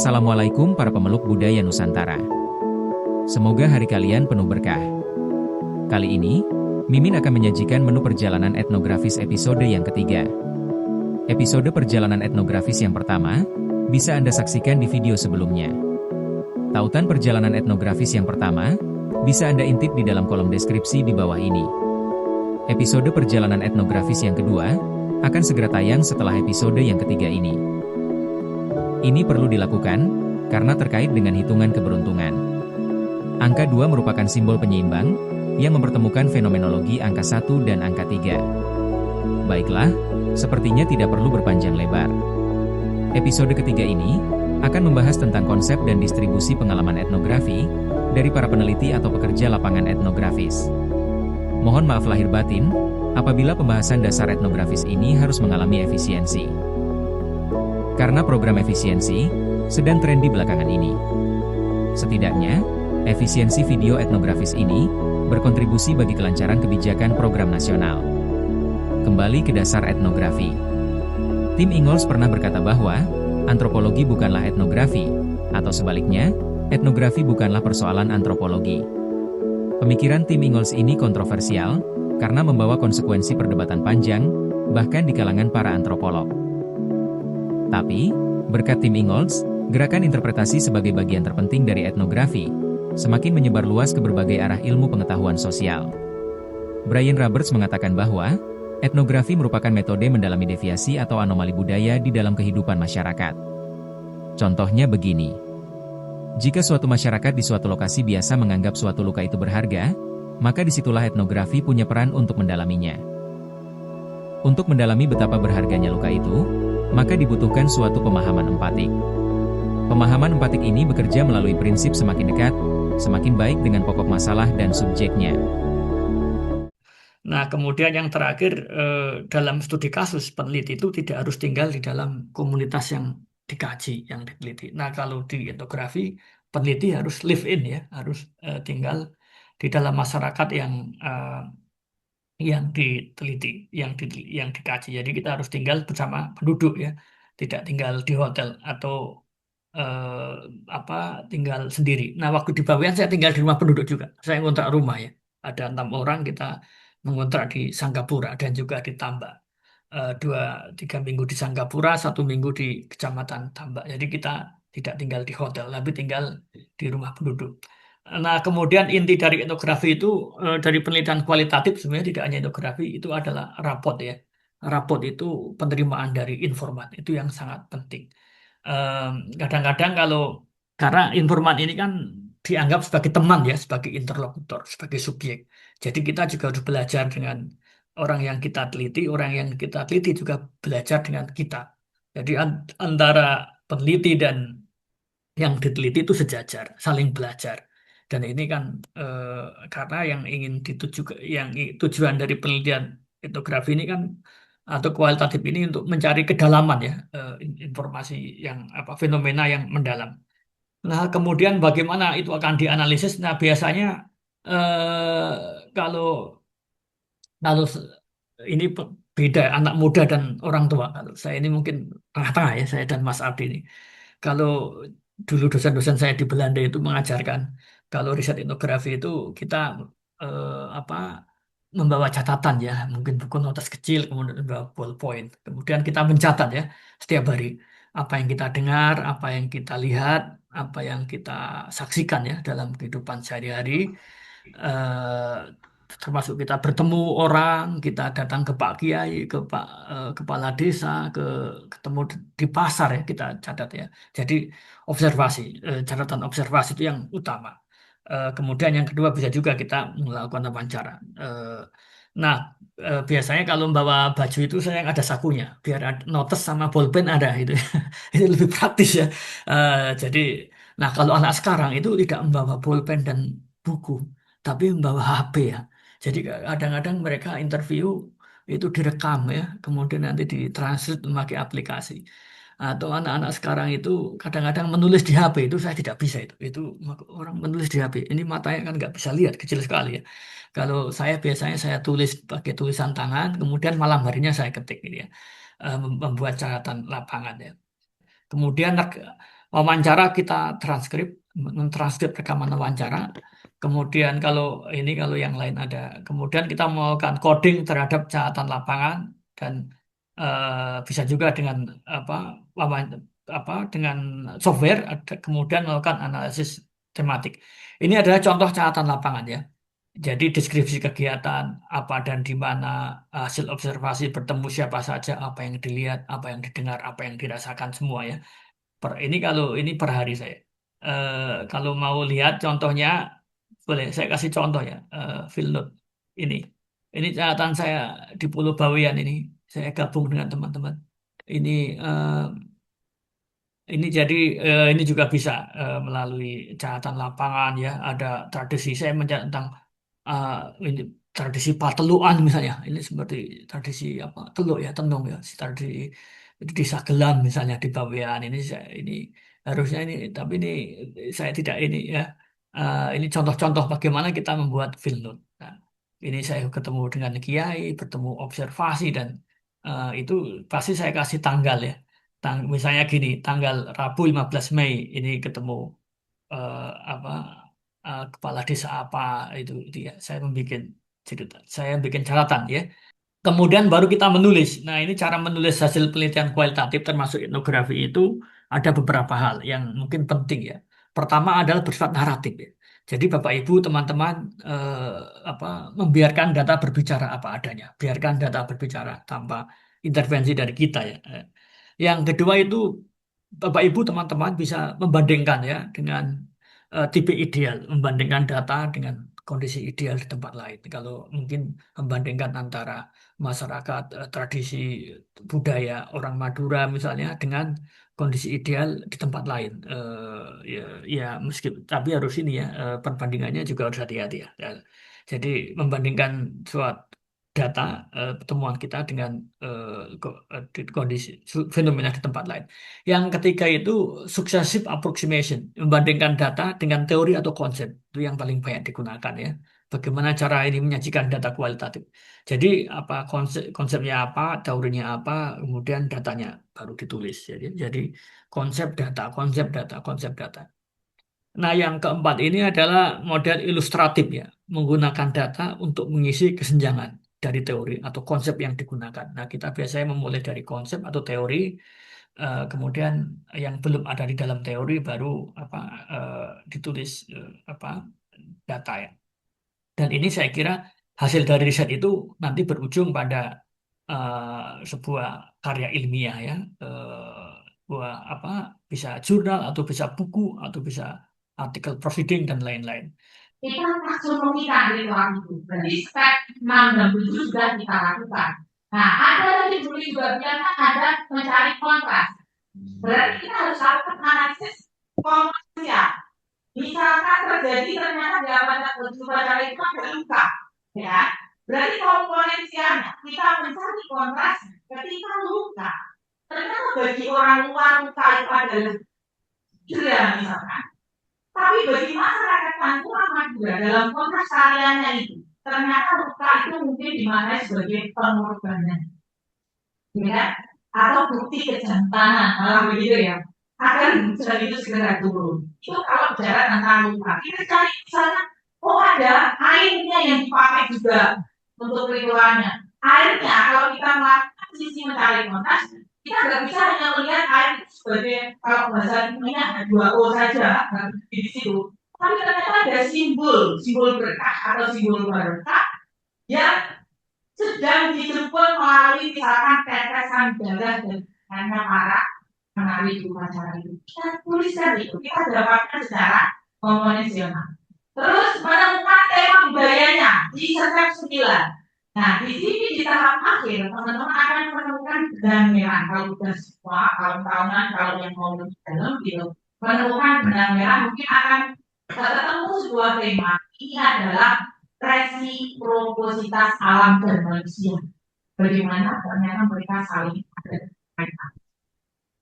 Assalamualaikum para pemeluk budaya Nusantara. Semoga hari kalian penuh berkah. Kali ini, Mimin akan menyajikan menu perjalanan etnografis episode yang ketiga. Episode perjalanan etnografis yang pertama, bisa Anda saksikan di video sebelumnya. Tautan perjalanan etnografis yang pertama, bisa Anda intip di dalam kolom deskripsi di bawah ini. Episode perjalanan etnografis yang kedua, akan segera tayang setelah episode yang ketiga ini. Ini perlu dilakukan, karena terkait dengan hitungan keberuntungan. Angka 2 merupakan simbol penyeimbang, yang mempertemukan fenomenologi angka 1 dan angka 3. Baiklah, sepertinya tidak perlu berpanjang lebar. Episode ketiga ini, akan membahas tentang konsep dan distribusi pengalaman etnografi, dari para peneliti atau pekerja lapangan etnografis. Mohon maaf lahir batin, apabila pembahasan dasar etnografis ini harus mengalami efisiensi. Karena program efisiensi sedang tren di belakangan ini. Setidaknya, efisiensi video etnografis ini berkontribusi bagi kelancaran kebijakan program nasional. Kembali ke dasar etnografi. Tim Ingalls pernah berkata bahwa antropologi bukanlah etnografi, atau sebaliknya, etnografi bukanlah persoalan antropologi. Pemikiran tim Ingalls ini kontroversial karena membawa konsekuensi perdebatan panjang, bahkan di kalangan para antropolog. Tapi, berkat tim Ingalls, gerakan interpretasi sebagai bagian terpenting dari etnografi, semakin menyebar luas ke berbagai arah ilmu pengetahuan sosial. Brian Roberts mengatakan bahwa, etnografi merupakan metode mendalami deviasi atau anomali budaya di dalam kehidupan masyarakat. Contohnya begini. Jika suatu masyarakat di suatu lokasi biasa menganggap suatu luka itu berharga, maka disitulah etnografi punya peran untuk mendalaminya. Untuk mendalami betapa berharganya luka itu, maka dibutuhkan suatu pemahaman empatik. Pemahaman empatik ini bekerja melalui prinsip semakin dekat, semakin baik dengan pokok masalah dan subjeknya. Nah, kemudian yang terakhir, dalam studi kasus, peneliti itu tidak harus tinggal di dalam komunitas yang dikaji, yang diteliti. Nah, kalau di etnografi, peneliti harus live in ya, harus tinggal di dalam masyarakat yang diteliti, yang dikaji. Jadi kita harus tinggal bersama penduduk ya, tidak tinggal di hotel atau eh, tinggal sendiri. Nah, waktu di Bawean saya tinggal di rumah penduduk juga. Saya ngontrak rumah ya. Ada 6 orang kita mengontrak di Sanggapura dan juga di Tambak. 2-3 minggu di Sanggapura, 1 minggu di Kecamatan Tambak. Jadi kita tidak tinggal di hotel, tapi tinggal di rumah penduduk. Nah, kemudian inti dari etnografi itu, dari penelitian kualitatif sebenarnya tidak hanya etnografi, itu adalah raport ya. Raport itu penerimaan dari informan, itu yang sangat penting. Kadang-kadang karena informan ini kan dianggap sebagai teman ya, sebagai interlokutor, sebagai subjek. Jadi kita juga harus belajar dengan orang yang kita teliti, orang yang kita teliti juga belajar dengan kita. Jadi antara peneliti dan yang diteliti itu sejajar, saling belajar. Dan ini kan karena yang ingin dituju, tujuan dari penelitian etnografi ini kan atau kualitatif ini untuk mencari kedalaman ya, informasi yang fenomena yang mendalam. Nah, kemudian bagaimana itu akan dianalisis? Nah, biasanya kalau kalau ini beda anak muda dan orang tua. Kalau saya ini mungkin tengah-tengah ya, saya dan Mas Abdi ini. Kalau dulu dosen-dosen saya di Belanda itu mengajarkan kalau riset etnografi itu kita apa membawa catatan ya, mungkin buku notas kecil, kemudian membawa ballpoint. Kemudian kita mencatat ya setiap hari apa yang kita dengar, apa yang kita lihat, apa yang kita saksikan ya dalam kehidupan sehari-hari. eh, Termasuk kita bertemu orang, kita datang ke Pak Kiai, ke Pak Kepala Desa, ketemu di pasar ya kita catat ya. Jadi observasi, catatan observasi itu yang utama. Kemudian yang kedua bisa juga kita melakukan wawancara. Nah, biasanya kalau membawa baju itu saya yang ada sakunya, biar ada notes sama bolpen ada itu, itu lebih praktis ya. Jadi, nah kalau anak sekarang itu tidak membawa bolpen dan buku, tapi membawa HP ya. Jadi kadang-kadang mereka interview itu direkam ya, kemudian nanti ditranslate memakai aplikasi. Atau anak-anak sekarang itu kadang-kadang menulis di HP itu saya tidak bisa itu. Itu orang menulis di HP. Ini matanya kan nggak bisa lihat, kecil sekali ya. Kalau saya biasanya saya tulis pakai tulisan tangan, kemudian malam harinya saya ketik gitu ya. Membuat catatan lapangan ya. Kemudian wawancara kita transkrip, mentranskrip rekaman wawancara. Kemudian kalau yang lain ada, kemudian kita melakukan coding terhadap catatan lapangan dan bisa juga dengan apa, dengan software, kemudian melakukan analisis tematik. Ini adalah contoh catatan lapangan ya. Jadi deskripsi kegiatan apa dan di mana, hasil observasi, bertemu siapa saja, apa yang dilihat, apa yang didengar, apa yang dirasakan semua ya. Ini kalau ini per hari saya. Kalau mau lihat contohnya, boleh saya kasih contoh ya. Field note ini. Ini catatan saya di Pulau Bawean ini. Saya gabung dengan teman-teman. Ini eh, ini jadi ini juga bisa melalui catatan lapangan ya. Ada tradisi saya mencatat tentang uh, ini tradisi pateluan misalnya. Ini seperti tradisi apa? Teluk ya, tenung ya. Tradisi di Sagelam misalnya di Bawean ini harusnya ini, tapi ini saya tidak ini ya. Ini contoh-contoh bagaimana kita membuat field note. Nah, ini saya ketemu dengan kiai, bertemu observasi dan itu pasti saya kasih tanggal ya. Misalnya gini, tanggal Rabu 15 Mei ini ketemu eh, apa kepala desa apa itu ya. Saya membuat cerita, saya bikin catatan ya. Kemudian baru kita menulis. Nah, ini cara menulis hasil penelitian kualitatif termasuk etnografi itu ada beberapa hal yang mungkin penting ya. Pertama adalah bersifat naratif ya. Jadi Bapak Ibu teman-teman apa, membiarkan data berbicara apa adanya. Biarkan data berbicara tanpa intervensi dari kita ya. Yang kedua itu Bapak Ibu teman-teman bisa membandingkan ya dengan tipe ideal, membandingkan data dengan kondisi ideal di tempat lain. Kalau mungkin membandingkan antara masyarakat, tradisi budaya orang Madura misalnya dengan kondisi ideal di tempat lain. Ya, ya tapi harus ini ya, perbandingannya juga harus hati-hati ya. Ya. Jadi membandingkan suatu data pertemuan kita dengan kondisi fenomena di tempat lain. Yang ketiga itu successive approximation, membandingkan data dengan teori atau konsep. Itu yang paling banyak digunakan ya. Bagaimana cara ini menyajikan data kualitatif. Jadi apa konsepnya apa, teorinya apa, kemudian datanya baru ditulis. Jadi konsep data, konsep data, konsep data. Nah, yang keempat ini adalah model ilustratif ya, menggunakan data untuk mengisi kesenjangan dari teori atau konsep yang digunakan. Nah, kita biasanya memulai dari konsep atau teori, kemudian yang belum ada di dalam teori baru apa ditulis apa data ya. Dan ini saya kira hasil dari riset itu nanti berujung pada sebuah karya ilmiah ya, sebuah apa, bisa jurnal atau bisa buku atau bisa artikel proceeding dan lain-lain. Kita langsung meminta dari orang itu. Berarti step 6 dan 7 sudah kita lakukan. Nah, ada lagi juga biasa ada mencari kontras. Berarti kita harus lakukan analisis kontras. Misalkan terjadi ternyata di upacara itu ada luka, ya. Berarti komponensialnya kita mencari kontras ketika luka. Ternyata bagi orang luar luka itu adalah cedera misalkan. Tapi bagi masyarakat Pantura Madura dalam konteks karyanya itu, ternyata luka itu mungkin dimaknai sebagai pengorbanan, ya, atau bukti kejantanan, kalau begitu ya. Agar hujan itu segera turun. Itu kalau bicara tentang luka, kita cari misalnya, oh ada airnya yang dipakai juga untuk ritualnya. Airnya kalau kita melakukan sisi mencari konteks, kita nggak bisa hanya melihat air itu sebagai, kalau bahasa ilmiahnya ada 2O saja di situ. Tapi ternyata ada simbol berkah atau simbol berkah yang sedang dijemput melalui misalkan tetesan darah dan hanya marah menari di upacara itu. Kita tuliskan itu, kita dapatkan secara konvensional. Terus menemukan tema budayanya di step 9. Nah, di sini di tahap akhir, teman-teman akan menemukan benang merah. Kalau sudah semua, kalau tahunan, kalau yang mau lebih dalam gitu, menemukan benang merah mungkin akan ketemu sebuah tema. Ini adalah resiprositas alam dan manusia. Bagaimana ternyata mereka saling ada kaitan.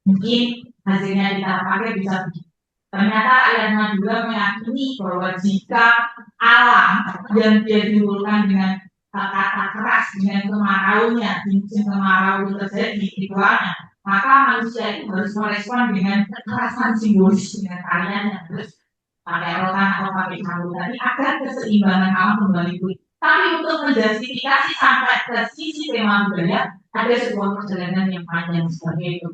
Mungkin hasilnya di tahap akhir bisa begitu. Ternyata ayat Madura meyakini bahwa jika alam yang dia timbulkan dengan kata keras dengan kemaraunya, musim kemarau terjadi di ritualnya, maka manusia itu harus merespon dengan kekerasan simbolis dengan kalian yang harus pakai rotan atau pakai cambuk tadi agar keseimbangan alam kembali pulih. Tapi untuk menjustifikasi sampai ke sisi tema budaya, ada sebuah perjalanan yang panjang sebagai itu.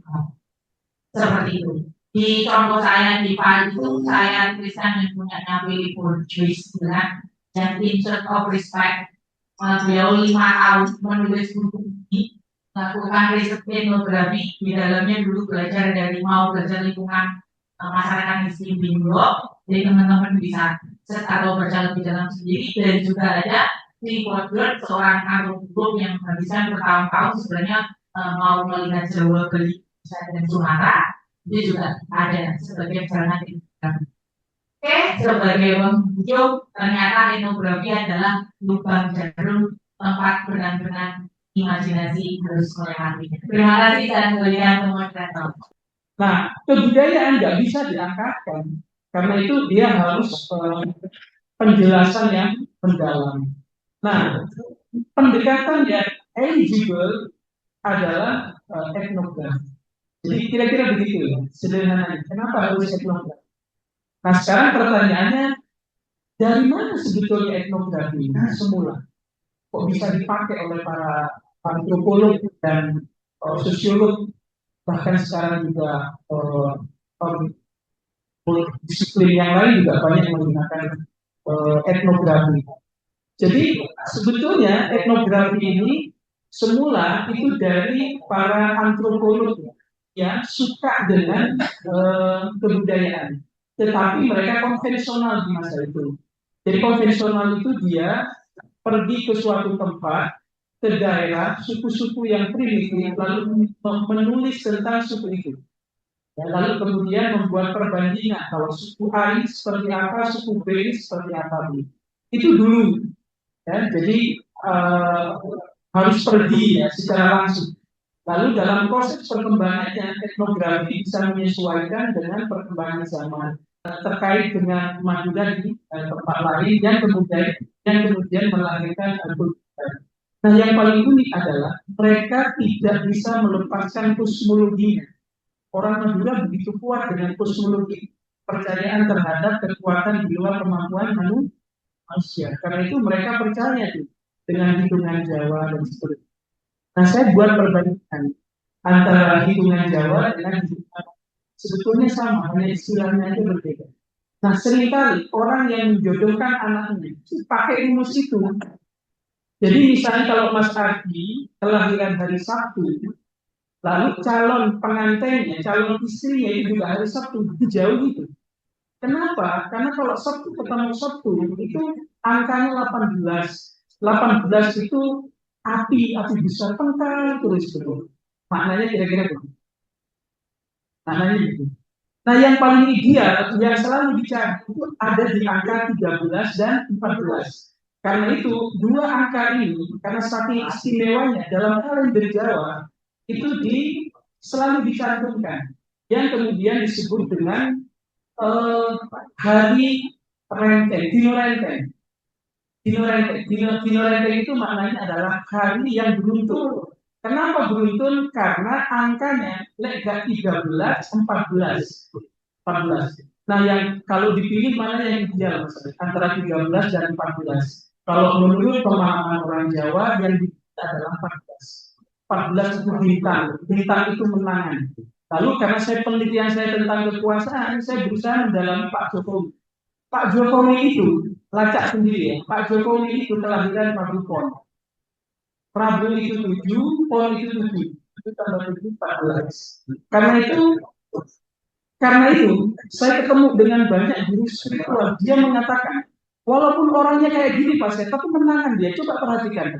Seperti itu. Di contoh saya di file itu, saya tulisan yang punyanya Willy Bourdieu dengan yang in search of respect. Beliau 5 tahun menulis buku ini, melakukan riset etnografi, di dalamnya dulu belajar dari belajar lingkungan masyarakat miskin di New York. Jadi teman-teman bisa search atau baca lebih dalam sendiri. Dan juga ada Willy Bourdieu, seorang antropolog yang bisa bertahun-tahun sebenarnya mau melihat Jawa, Bali, dan Sumatera. Dia juga ada sebagai perjalanan etnografi. Oke, sebagai penghujung, ternyata etnografi adalah lubang jarum tempat benang-benang imajinasi harus melewati. Terima kasih dan berikan moderator. Nah, kebudayaan nggak bisa diangkatkan, karena itu dia harus penjelasan yang mendalam. Nah, pendekatan yang eligible adalah etnografi. Jadi kira-kira begitu ya, sederhananya. Kenapa harus etnografi? Nah, sekarang pertanyaannya, dari mana sebetulnya etnografi semula? Kok bisa dipakai oleh para antropolog dan sosiolog, bahkan sekarang juga disiplin yang lain juga banyak menggunakan etnografi. Jadi sebetulnya etnografi ini semula itu dari para antropolog yang suka dengan kebudayaan, tetapi mereka konvensional di masa itu. Jadi konvensional itu dia pergi ke suatu tempat, ke daerah, suku-suku yang primitif, lalu menulis tentang suku itu. Ya, lalu kemudian membuat perbandingan, kalau suku A seperti apa, suku B seperti apa. Itu dulu. Ya, jadi harus pergi ya secara langsung. Lalu dalam proses perkembangannya, etnografi bisa menyesuaikan dengan perkembangan zaman terkait dengan kemajuan di tempat lain yang kemudian melahirkan budaya. Nah, yang paling unik adalah mereka tidak bisa melepaskan kosmologinya. Orang Madura begitu kuat dengan kosmologi, percayaan terhadap kekuatan di luar kemampuan manusia. Karena itu mereka percaya dengan hitungan Jawa dan seterusnya. Nah, saya buat perbandingan antara hitungan Jawa dengan hitungan sebetulnya sama, hanya istilahnya itu berbeda. Nah, seringkali orang yang menjodohkan anaknya pakai rumus itu. Jadi misalnya kalau Mas Ardi kelahiran hari Sabtu, lalu calon pengantinnya, calon istrinya itu juga hari Sabtu, itu jauh gitu. Kenapa? Karena kalau Sabtu ketemu Sabtu itu angkanya 18. 18 itu api besar pengkal terus terus. Maknanya kira-kira begitu. Maknanya begitu. Nah, yang paling ideal yang selalu dicari itu ada di angka 13 dan 14. Karena itu dua angka ini karena saking istimewanya dalam kalender Jawa itu selalu dicantumkan yang kemudian disebut dengan hari renteng, dino renteng. Dino renteng itu maknanya adalah hari yang beruntun. Kenapa beruntun? Karena angkanya lega 13, 14. Nah, yang kalau dipilih mana yang ideal antara 13 dan 14. Kalau menurut pemahaman orang Jawa yang adalah 14. 14 itu bintang. Bintang itu menangan. Lalu karena penelitian saya tentang kekuasaan, saya berusaha mendalami Pak Jokowi. Pak Jokowi itu lacak sendiri ya. Pak Jokowi itu kelahiran Rabu Pon. Rabu itu 7, Pon itu 7. Itu tambah 7, 14. Karena itu saya ketemu dengan banyak guru spiritual. Dia mengatakan, walaupun orangnya kayak gini Pak Saya, tapi menangan dia. Coba perhatikan.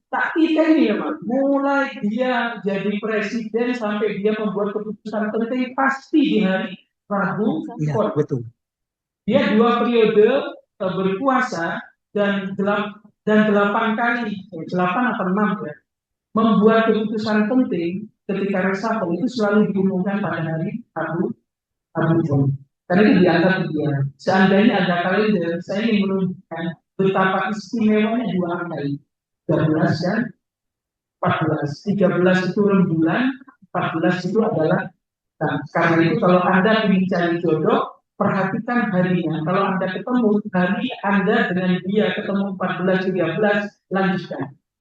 Tak kita ini ya Pak, mulai dia jadi presiden sampai dia membuat keputusan penting pasti di hari Rabu Pon. Betul. Dia 2 periode berkuasa dan 8 kali, 8 atau 6 ya, membuat keputusan penting ketika reshuffle itu selalu diumumkan pada hari Rabu Pon. Karena itu dianggap dia. Seandainya ada kalender, saya ingin menunjukkan betapa istimewanya 2 angka ini, 13 dan 14. 13 itu rembulan, 14 itu adalah. Nah, karena itu kalau Anda ingin cari jodoh, perhatikan harinya. Kalau Anda ketemu hari Anda dengan dia ketemu 14, 13, lanjutkan.